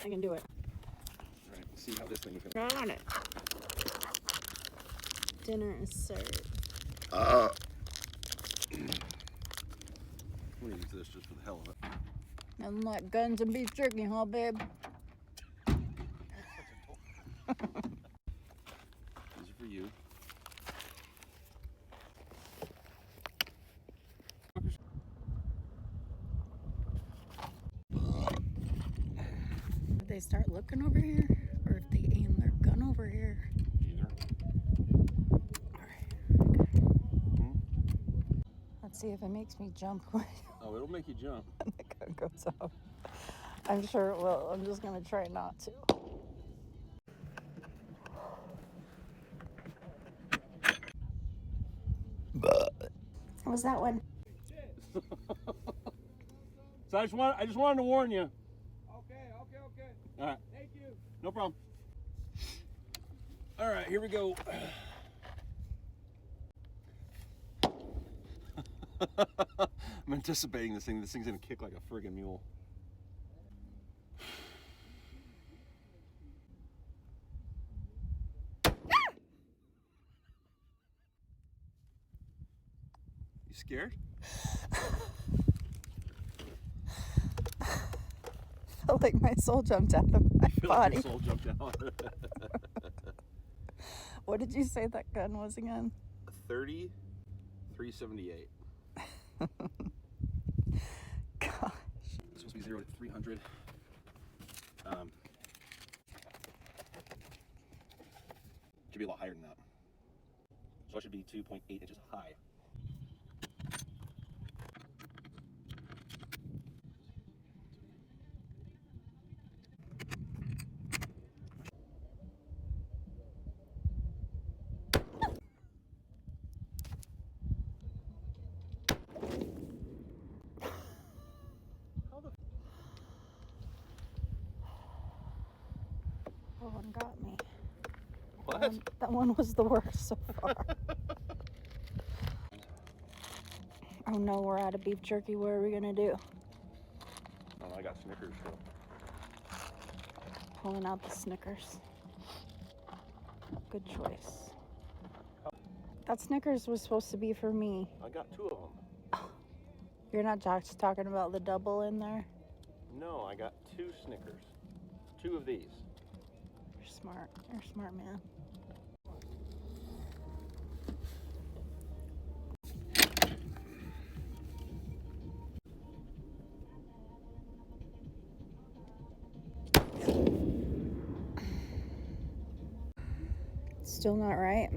I can do it. All right, let's see how this thing is going. Got it. Dinner is served. I'm going to use this just for the hell of it. Nothing like guns and beef jerky, huh, babe? These are for you. Did they start looking over here? Or if they aim their gun over here? Either. Alright. Let's see if it makes me jump when Oh, it'll make you jump. the gun goes off. I'm sure it will. I'm just going to try not to. What was that one? So I just wanted to warn you. Okay. All right. Thank you. No problem. All right, here we go. I'm anticipating this thing. This thing's gonna kick like a friggin' mule. You scared? Felt like my soul jumped out of my Feel body. like your soul jumped out. What did you say that gun was again? 30, 378. Gosh. It's supposed to be 0 to 300. Should be a lot higher than that. So it should be 2.8 inches high. That one got me. What? That one was the worst so far. Oh no, we're out of beef jerky. What are we gonna do? Oh, I got Snickers still. Pulling out the Snickers. Good choice. That Snickers was supposed to be for me. I got 2 of them. You're not just talking about the double in there? No, I got 2 Snickers. 2 of these. You're smart. You're a smart man. Still not right.